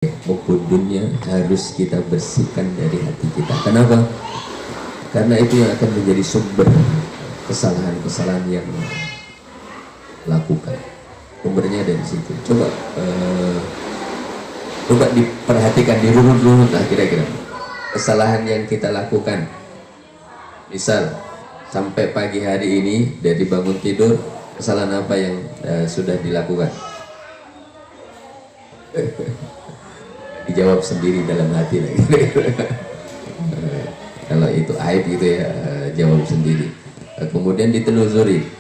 maupun dunia harus kita bersihkan dari hati kita. Kenapa? Karena itu yang akan menjadi sumber kesalahan-kesalahan yang lakukan. Sumbernya dari situ. Coba diperhatikan, dirunut-runut lah kira-kira kesalahan yang kita lakukan. Misal sampai pagi hari ini dari bangun tidur, kesalahan apa yang sudah dilakukan? Dijawab sendiri dalam hati lagi. Kalau itu aib gitu ya, jawab sendiri. Kemudian ditelusuri,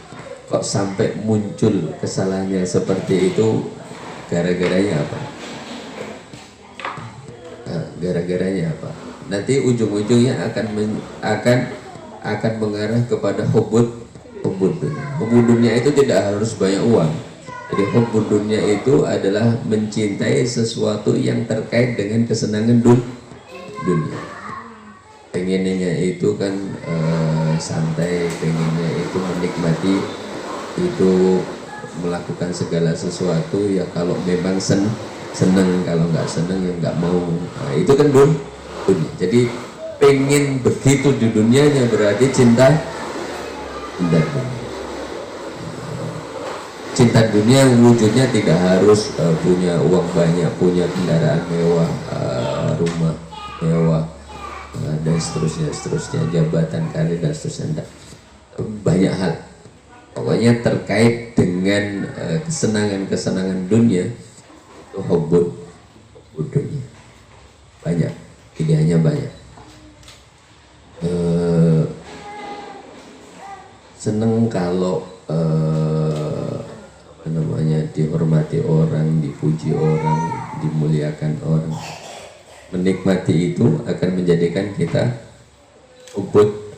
kok sampai muncul kesalahannya seperti itu, gara-garanya apa? Gara-garanya apa? Nanti ujung-ujungnya akan mengarah kepada hubud dunia. Hubud dunia itu tidak harus banyak uang. Jadi hubud dunia itu adalah mencintai sesuatu yang terkait dengan kesenangan dunia. Pengennya itu kan santai, pengennya itu menikmati, itu melakukan segala sesuatu ya kalau memang seneng, kalau nggak seneng ya nggak mau. Nah, itu kan dunia. Jadi pengen begitu di dunianya berarti cinta dunia. Cinta dunia wujudnya tidak harus punya uang banyak, punya kendaraan mewah, rumah mewah, dan seterusnya, jabatan karir dan seterusnya. Banyak hal. Pokoknya terkait dengan kesenangan dunia itu hubud dunia. Banyak, ideanya banyak. Seneng kalau dihormati orang, dipuji orang, dimuliakan orang. Menikmati itu akan menjadikan kita hubud,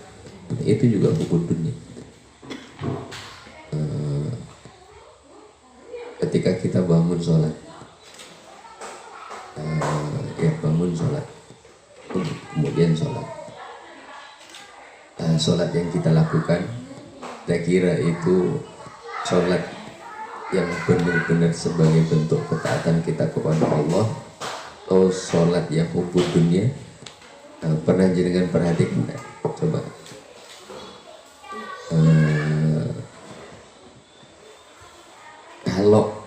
itu juga hubud dunia. Ketika kita bangun sholat, bangun sholat, kemudian sholat, sholat yang kita lakukan, saya kira itu sholat yang benar-benar sebagai bentuk ketaatan kita kepada Allah, atau sholat yang hubud dunia. Pernah jenengan perhatikan? Coba kalau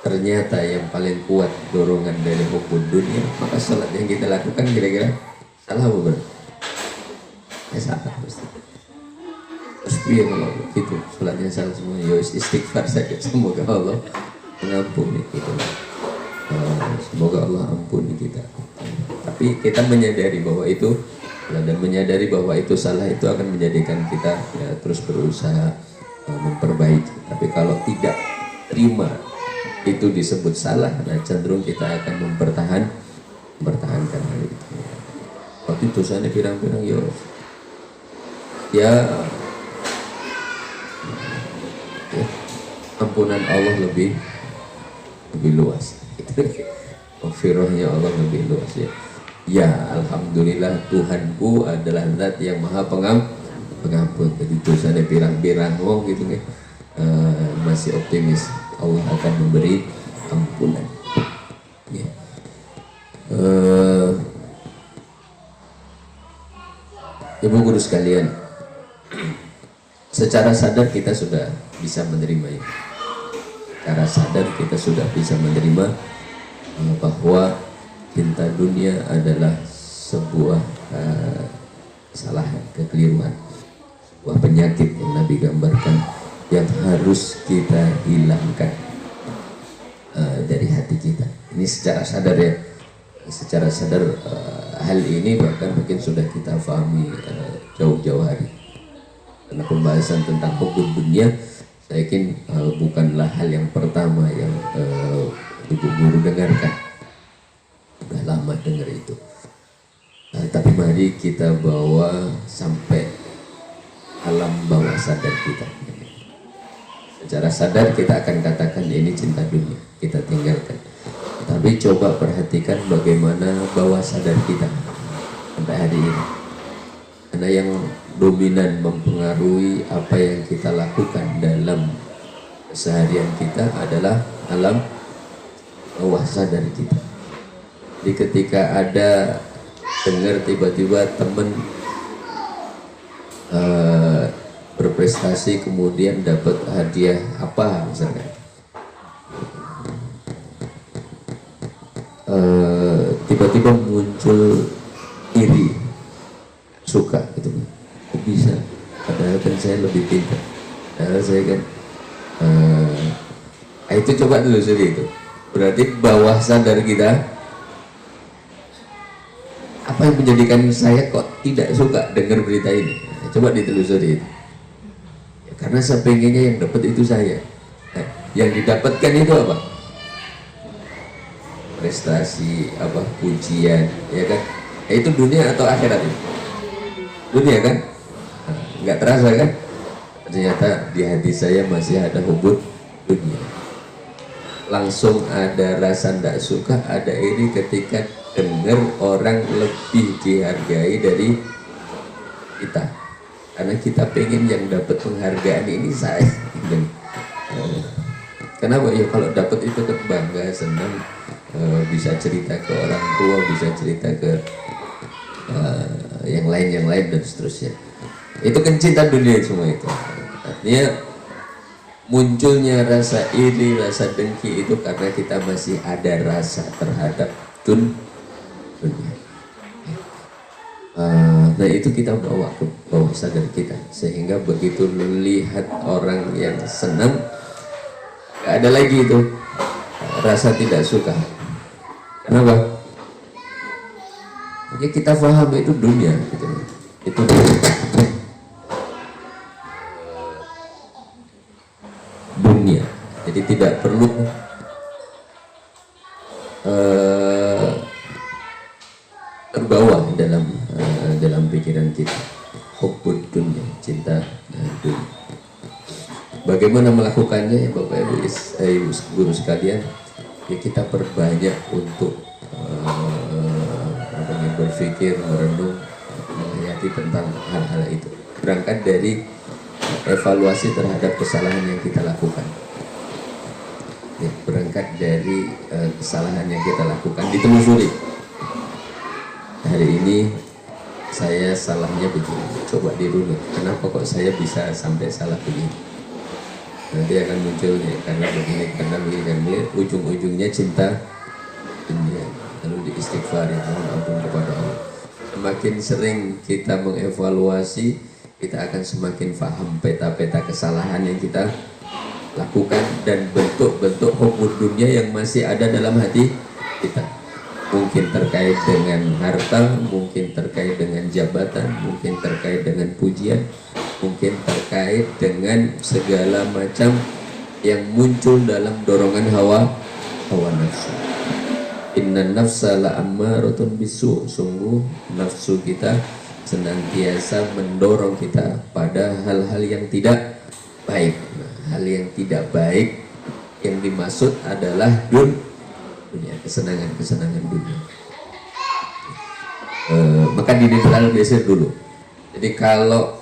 ternyata yang paling kuat dorongan dari hubud dunia, maka sholat yang kita lakukan kira-kira salah apa benar? Salah pasti. Terus dia kalau gitu sholatnya salah semua, ya istighfar saja, semoga Allah mengampuni kita. Semoga Allah ampuni kita. Tapi kita menyadari bahwa itu, dan menyadari bahwa itu salah, itu akan menjadikan kita ya, terus berusaha memperbaiki. Tapi kalau tidak terima itu disebut salah, nah cenderung kita akan mempertahankan hal itu. Waktu dosanya pirang-pirang ya ampunan Allah lebih luas. Firahnya Allah lebih luas ya. Ya alhamdulillah Tuhanku adalah zat yang maha pengampun. Jadi dosanya pirang-pirang gitu nih. Masih optimis Allah akan memberi ampunan. Ya. Ibu guru sekalian, secara sadar kita sudah bisa menerima ini. Secara sadar kita sudah bisa menerima bahwa cinta dunia adalah sebuah kesalahan, kekeliruan, sebuah penyakit yang Nabi gambarkan yang harus kita hilangkan dari hati kita. Ini secara sadar ya, secara sadar hal ini bahkan mungkin sudah kita pahami jauh-jauh hari. Karena pembahasan tentang hubud dunia, saya yakin bukanlah hal yang pertama yang ibu guru dengarkan. Sudah lama dengar itu. Tapi mari kita bawa sampai alam bawah sadar kita. Secara sadar kita akan katakan ini cinta dunia, kita tinggalkan. Tapi coba perhatikan bagaimana bawah sadar kita sampai hari ini. Karena yang dominan mempengaruhi apa yang kita lakukan dalam keseharian kita adalah alam bawah sadar kita. Jadi ketika ada dengar tiba-tiba temen berprestasi kemudian dapat hadiah apa misalnya, tiba-tiba muncul iri, suka gitu, kok bisa, padahal kan saya lebih pintar, padahal saya kan itu coba dulu itu berarti bawah sadar kita apa yang menjadikan saya kok tidak suka dengar berita ini. Coba ditelusuri itu. Ya, karena saya pengennya yang dapat itu saya. Nah, yang didapatkan itu apa? Prestasi, apa, pujian, ya kan? Ya, itu dunia atau akhirat ini? Dunia kan? Nah, nggak terasa kan? Ternyata di hati saya masih ada hubud dunia. Langsung ada rasa tidak suka, ada iri ketika dengar orang lebih dihargai dari kita. Karena kita pengen yang dapat penghargaan ini saya. Kenapa ya? Kalau dapat itu kan bangga, senang, bisa cerita ke orang tua, bisa cerita ke yang lain dan seterusnya. Itu kan cinta dunia semua itu. Artinya munculnya rasa iri, rasa dengki itu karena kita masih ada rasa terhadap dunia. Nah itu kita bawa ke bawah sadar kita, sehingga begitu lihat orang yang senang, gak ada lagi itu rasa tidak suka. Kenapa? Ya kita paham itu dunia gitu. Itu dunia, jadi tidak perlu terbawa dalam pikiran kita hubbud dunia, cinta dunia. Bagaimana melakukannya ya Bapak Ibu guru sekalian? Ya kita perbanyak untuk berpikir, merenung, menghayati tentang hal-hal itu. Berangkat dari evaluasi terhadap kesalahan yang kita lakukan. Ya, berangkat dari kesalahan yang kita lakukan, ditelusuri. Hari ini saya salahnya begini, coba dirunut, kenapa kok saya bisa sampai salah begini. Nanti akan muncul nih, karena begini, ujung-ujungnya cinta dunia. Lalu diistighfari, mohon ampun kepada Allah. Semakin sering kita mengevaluasi, kita akan semakin paham peta-peta kesalahan yang kita lakukan dan bentuk-bentuk hubbud dunia yang masih ada dalam hati kita. Mungkin terkait dengan harta, mungkin terkait dengan jabatan, mungkin terkait dengan pujian, mungkin terkait dengan segala macam yang muncul dalam dorongan hawa nafsu. Inna nafsa la ammaratun bisu. Sungguh nafsu kita senantiasa mendorong kita pada hal-hal yang tidak baik. Hal yang tidak baik yang dimaksud adalah dunia, kesenangan dunia. Maka dinetralisir dulu. Jadi kalau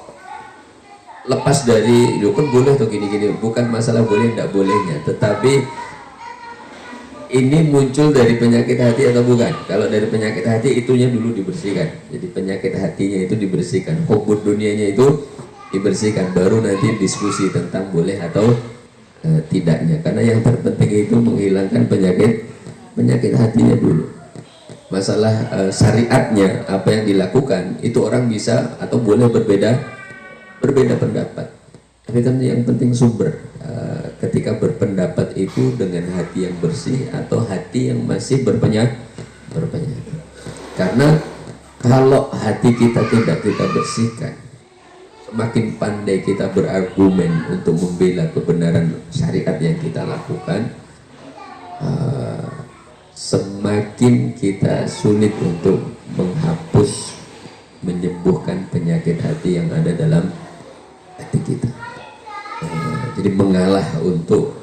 lepas dari itu kan boleh atau gini-gini, bukan masalah boleh tidak bolehnya, tetapi ini muncul dari penyakit hati atau bukan. Kalau dari penyakit hati, itunya dulu dibersihkan. Jadi penyakit hatinya itu dibersihkan, hubbud dunianya itu dibersihkan, baru nanti diskusi tentang boleh atau tidaknya. Karena yang terpenting itu menghilangkan penyakit hatinya dulu. Masalah syariatnya, apa yang dilakukan, itu orang bisa atau boleh berbeda pendapat. Tapi kan yang penting sumber. Ketika berpendapat itu dengan hati yang bersih atau hati yang masih berpenyakit. Karena kalau hati kita tidak kita bersihkan, semakin pandai kita berargumen untuk membela kebenaran syariat yang kita lakukan, semakin kita sulit untuk menghapus, menyembuhkan penyakit hati yang ada dalam hati kita. Jadi mengalah untuk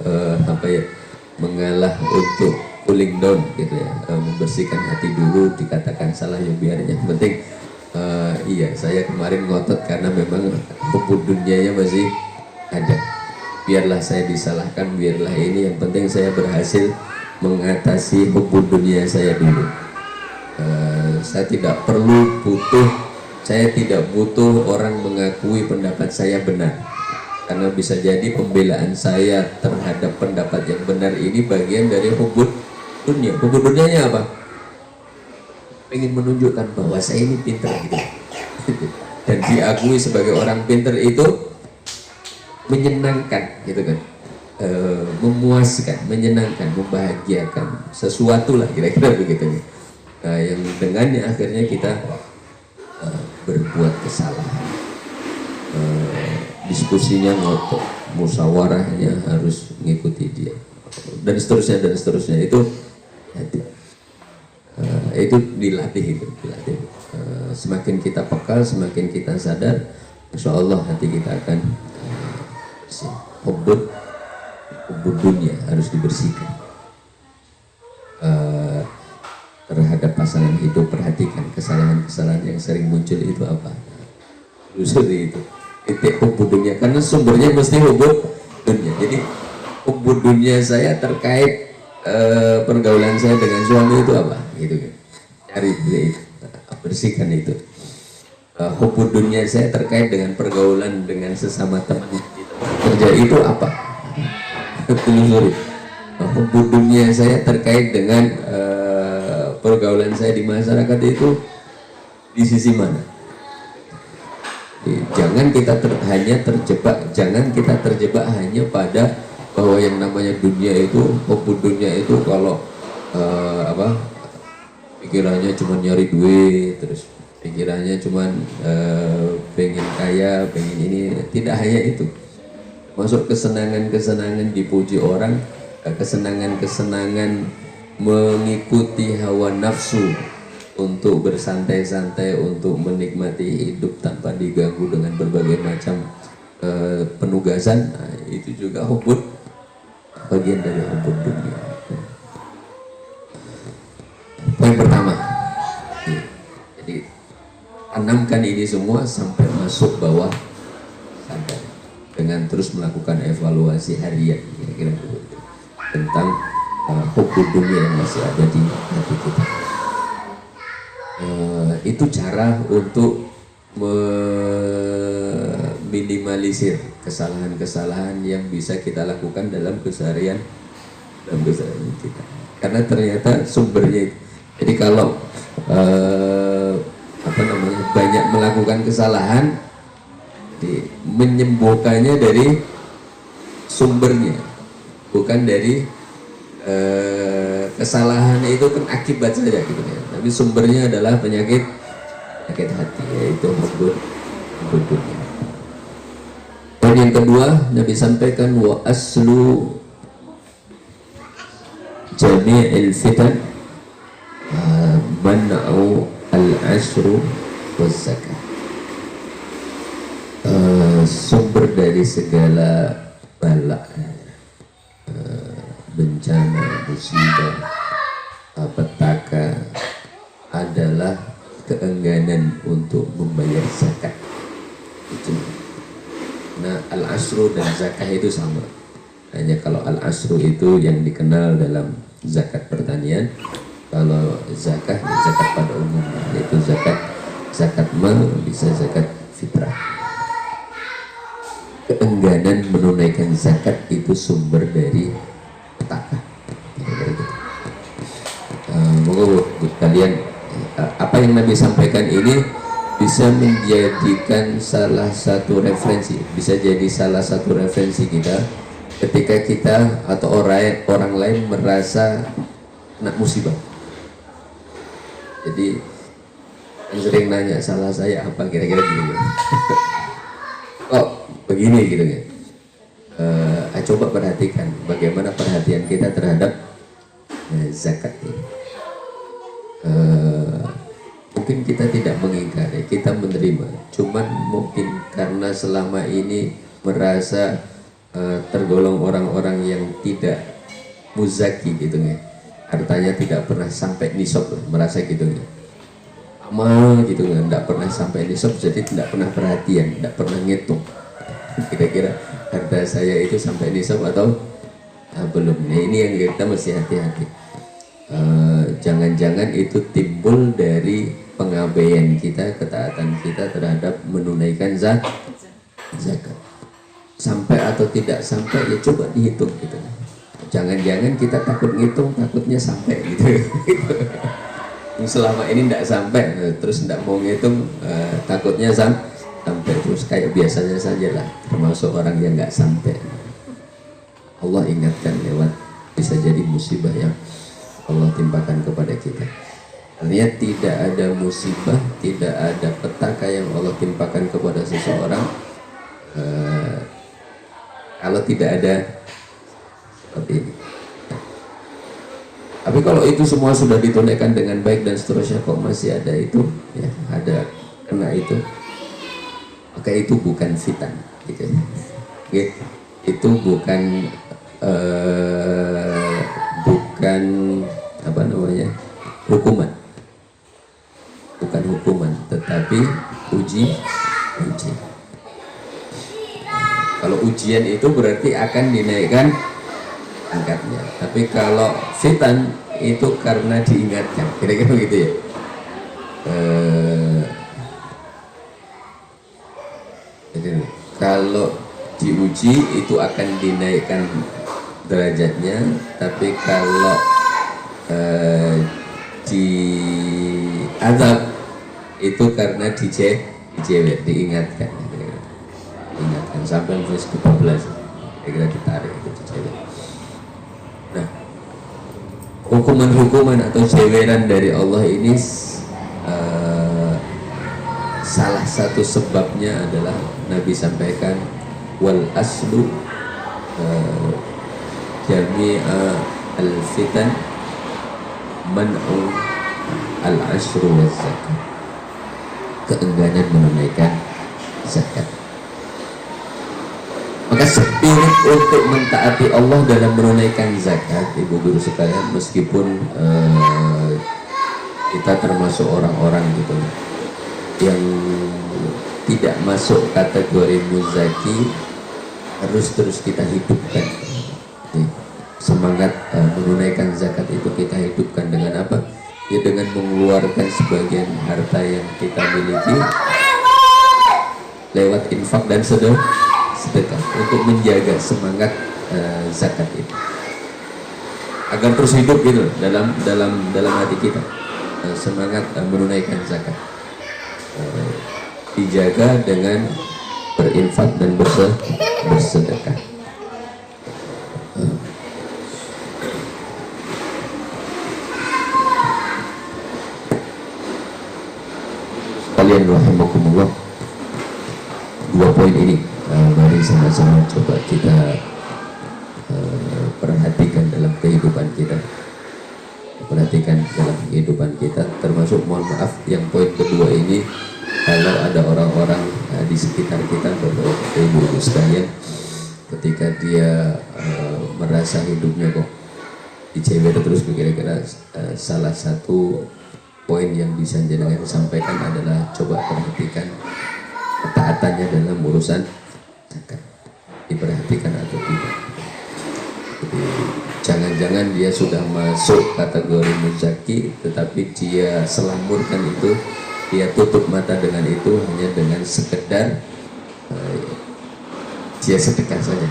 mengalah untuk cooling down gitu ya, membersihkan hati dulu. Dikatakan salah ya biarnya, yang penting iya saya kemarin ngotot karena memang hubbud dunianya masih ada. Biarlah saya disalahkan, biarlah ini, yang penting saya berhasil mengatasi hubbud dunia saya dulu. Saya tidak butuh orang mengakui pendapat saya benar, karena bisa jadi pembelaan saya terhadap pendapat yang benar ini bagian dari hubud dunia. Hubud dunianya apa? Pengen menunjukkan bahwa saya ini pintar gitu. Dan diakui sebagai orang pintar itu menyenangkan gitu kan, memuaskan, menyenangkan, membahagiakan, sesuatu lah kira-kira begitu nih. Yang dengannya akhirnya kita berbuat kesalahan, diskusinya ngotot, musyawarahnya harus mengikuti dia, dan seterusnya itu dilatih. Semakin kita peka, semakin kita sadar, insya Allah hati kita akan bersih. Hubud dunia harus dibersihkan. Terhadap pasangan hidup, perhatikan kesalahan-kesalahan yang sering muncul itu apa. Seperti itu titik hubud dunia, karena sumbernya mesti hubud dunia. Jadi hubud dunia saya terkait pergaulan saya dengan suami itu apa gitu kan, cari itu, bersihkan itu. Hubud dunia saya terkait dengan pergaulan dengan sesama teman di tempat kerja itu apa, telusuri. Hubud dunia saya terkait dengan pergaulan saya di masyarakat itu di sisi mana. Jangan kita terjebak hanya pada bahwa yang namanya dunia itu, hubud dunia itu kalau pikirannya cuma nyari duit, terus pikirannya cuma pengen kaya, pengen ini. Tidak hanya itu, masuk kesenangan-kesenangan dipuji orang, kesenangan-kesenangan mengikuti hawa nafsu untuk bersantai-santai, untuk menikmati hidup tanpa diganggu dengan berbagai macam penugasan. Nah, itu juga hubud, bagian dari hubud dunia. Poin pertama, jadi tanamkan ini semua sampai masuk bawah sadar, dengan terus melakukan evaluasi harian kira-kira tentang hubud dunia yang masih ada di hati kita. Itu cara untuk meminimalisir kesalahan-kesalahan yang bisa kita lakukan dalam keseharian kita, karena ternyata sumbernya. Jadi kalau banyak melakukan kesalahan, menyembuhkannya dari sumbernya, bukan dari kesalahan itu kan akibat saja gitu ya. Tapi sumbernya adalah penyakit hati, yaitu hubud dunia. Dan yang kedua, Nabi sampaikan wa aslu jami'il fitan man'u al-ashru waz zakah. Sumber dari segala bala, bencana, musibah, petaka adalah keengganan untuk membayar zakat. Itu. Nah, al-ashru dan zakah itu sama. Hanya kalau al-ashru itu yang dikenal dalam zakat pertanian, kalau zakah pada umumnya, yaitu zakat mal, bisa zakat fitrah. Keengganan menunaikan zakat itu sumber dari petaka. Moga kalian apa yang Nabi sampaikan ini bisa menjadikan salah satu referensi, bisa jadi salah satu referensi kita ketika kita atau orang lain merasa kena musibah. Jadi yang sering nanya salah saya apa, kira-kira gitu. Kok begini gitu ya. Coba perhatikan bagaimana perhatian kita terhadap zakat ini. Mungkin kita tidak mengingkari, kita menerima, cuman mungkin karena selama ini merasa tergolong orang-orang yang tidak muzaki gitu ya, hartanya tidak pernah sampai nisab, merasa gitu ya, amal gitu ya, tidak pernah sampai nisab, jadi tidak pernah perhatian, tidak pernah ngitung kira-kira harta saya itu sampai nisab atau belum. Nah, ini yang kita mesti hati-hati. jangan-jangan itu timbul dari pengabaian kita, ketaatan kita terhadap menunaikan zakat. Sampai atau tidak sampai, ya coba dihitung gitu. Jangan-jangan kita takut ngitung, takutnya sampai gitu. Selama ini tidak sampai, terus tidak mau ngitung, takutnya sampai terus, kayak biasanya saja lah, termasuk orang yang nggak sampai. Allah ingatkan lewat, bisa jadi musibah yang Allah timpakan kepada kita. Artinya tidak ada musibah, tidak ada petaka yang Allah timpakan kepada seseorang kalau tidak ada seperti ini. Tapi kalau itu semua sudah ditunaikan dengan baik dan seterusnya, kok masih ada itu, ya ada kena itu, maka itu bukan fitan, gitu. Okay. Itu bukan apa namanya, hukuman, bukan hukuman, tetapi ujian. Kalau ujian itu berarti akan dinaikkan angkatnya, tapi kalau fitan itu karena diingatkan, kira-kira begitu ya. Jadi, kalau diuji itu akan dinaikkan derajatnya, tapi kalau diazab itu karena dicewek, diingatkan, ingatkan sampai verse 14, kira-kira ditarik itu dicewek. Nah, hukuman-hukuman atau ceweran dari Allah ini salah satu sebabnya adalah Nabi sampaikan, wal aslu jami'a al-fitan man'u al-ashru wa zakat, keengganan menunaikan zakat. Maka spirit untuk mentaati Allah dalam menunaikan zakat, ibu guru sekalian, meskipun kita termasuk orang-orang gitu yang tidak masuk kategori muzaki, harus terus kita hidupkan. Semangat menunaikan zakat itu kita hidupkan dengan apa? Ya dengan mengeluarkan sebagian harta yang kita miliki lewat infak dan sedekah untuk menjaga semangat zakat itu agar terus hidup gitu dalam hati kita. Semangat menunaikan zakat dijaga dengan berinfak dan bersedekah. Kalian rahimakumullah, dua poin ini mari sama-sama coba kita perhatikan dalam kehidupan kita. Perhatikan dalam kehidupan kita, termasuk mohon maaf yang poin kedua ini, kalau ada orang-orang di sekitar kita, Bapak Ibu sekalian, ketika dia merasa hidupnya kok dicewer terus, kira-kira salah satu poin yang bisa jenengan sampaikan adalah coba perhatikan ketaatannya dalam urusan zakat, diperhatikan atau tidak. Jadi jangan-jangan dia sudah masuk kategori muzaki, tetapi dia selamurkan itu, dia tutup mata dengan itu, hanya dengan sekedar dia sedekah saja.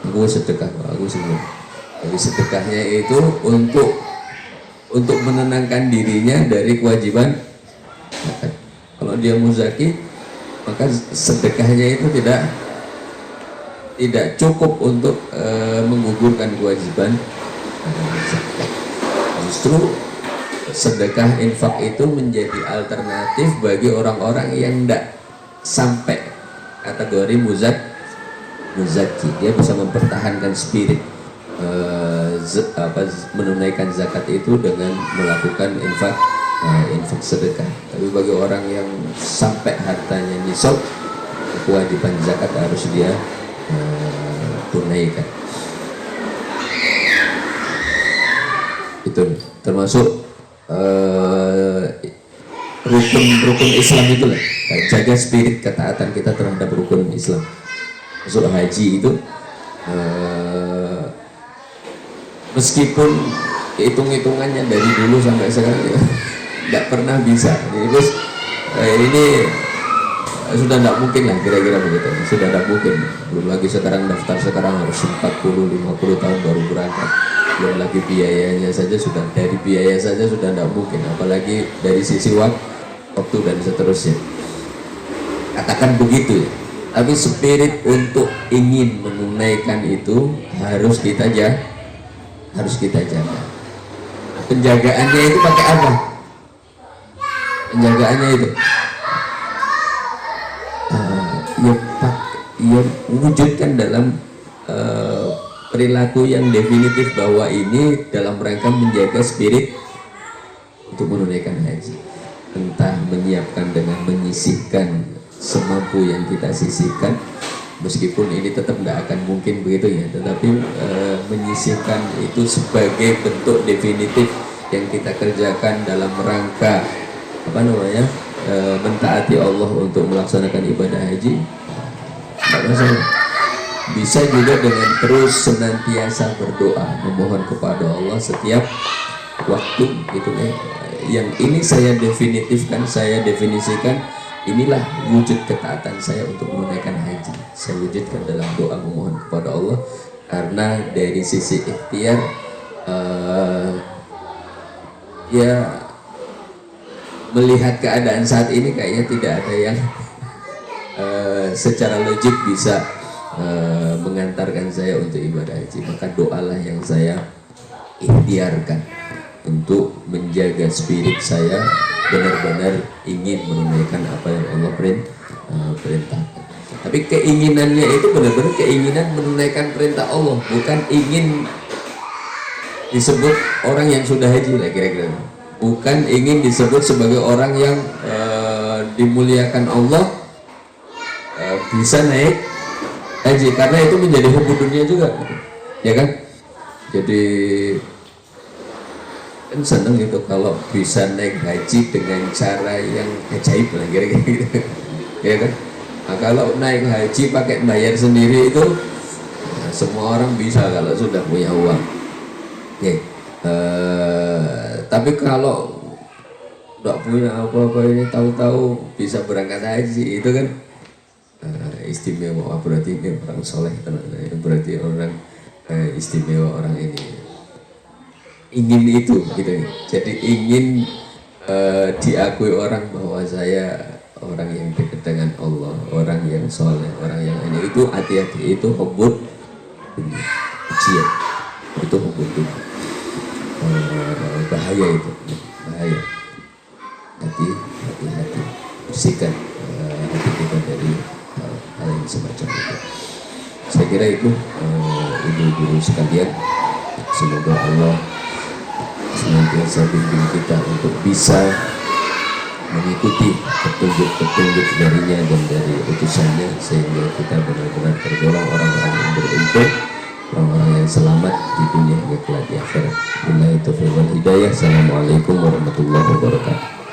Aku sedekah, aku sedekah. Jadi sedekahnya itu untuk menenangkan dirinya dari kewajiban zakat. Kalau dia muzaki, maka sedekahnya itu tidak cukup untuk menggugurkan kewajiban zakat. Justru sedekah infak itu menjadi alternatif bagi orang-orang yang tidak sampai kategori muzaki. Dia bisa mempertahankan spirit menunaikan zakat itu dengan melakukan infak sedekah. Tapi bagi orang yang sampai hartanya nisab, kewajiban zakat harus dia tunaikan. Itu termasuk rukun Islam itulah, jaga spirit ketaatan kita terhadap rukun Islam. Masuk haji itu meskipun hitung-hitungannya dari dulu sampai sekarang ya, nggak pernah bisa. Terus ini sudah tidak mungkin lah kira-kira begitu, sudah tidak mungkin. Belum lagi sekarang daftar sekarang harus 40-50 tahun baru berangkat, belum lagi biayanya saja sudah, dari biaya saja sudah tidak mungkin, apalagi dari sisi waktu dan seterusnya. Katakan begitu ya. Tapi spirit untuk ingin menunaikan itu harus kita jaga. Penjagaannya itu pakai apa? Penjagaannya itu ya wujudkan dalam perilaku yang definitif, bahwa ini dalam rangka menjaga spirit untuk menunaikan haji. Entah menyiapkan dengan menyisihkan semampu yang kita sisihkan, meskipun ini tetap tidak akan mungkin begitu ya, tetapi menyisihkan itu sebagai bentuk definitif yang kita kerjakan dalam rangka mentaati Allah untuk melaksanakan ibadah haji. Tidak masalah. Bisa juga dengan terus senantiasa berdoa, memohon kepada Allah setiap waktu gitu ya. Yang ini saya definitifkan, saya definisikan, inilah wujud ketaatan saya untuk menunaikan haji. Saya wujudkan dalam doa memohon kepada Allah, karena dari sisi ikhtiar ya melihat keadaan saat ini kayaknya tidak ada yang secara logik bisa mengantarkan saya untuk ibadah haji. Maka doalah yang saya ikhtiarkan untuk menjaga spirit saya benar-benar ingin menunaikan apa yang Allah perintahkan. Tapi keinginannya itu benar-benar keinginan menunaikan perintah Allah, bukan ingin disebut orang yang sudah haji lah kira-kira. Bukan ingin disebut sebagai orang yang dimuliakan Allah, bisa naik haji, karena itu menjadi hukum dunia juga, ya kan? Jadi kan seneng gitu kalau bisa naik haji dengan cara yang ajaib lah kira-kira gitu, ya kan? Nah, kalau naik haji pakai bayar sendiri itu semua orang bisa kalau sudah punya uang. Oke. Tapi kalau tidak punya apa-apa ini tahu-tahu bisa berangkat haji, itu kan istimewa, berarti ini orang soleh, berarti orang istimewa, orang ini ingin itu gitu. Jadi ingin diakui orang bahwa saya orang yang dekat dengan Allah, orang yang soleh, orang yang ini. Itu hati-hati, itu hubbud ujian, itu hubbud dunia. Bahaya itu, bahaya. Hati-hati, bersihkan hati kita dari hal yang semacam itu. Saya kira itu ibu-ibu sekalian, semoga Allah senantiasa bimbing kita untuk bisa mengikuti petunjuk-petunjuk darinya dan dari utusannya, sehingga kita benar-benar tergolong orang-orang yang beruntung, orang-orang yang selamat di dunia hingga kelak di akhirat. Billahi taufiq wal hidayah. Assalamualaikum warahmatullahi wabarakatuh.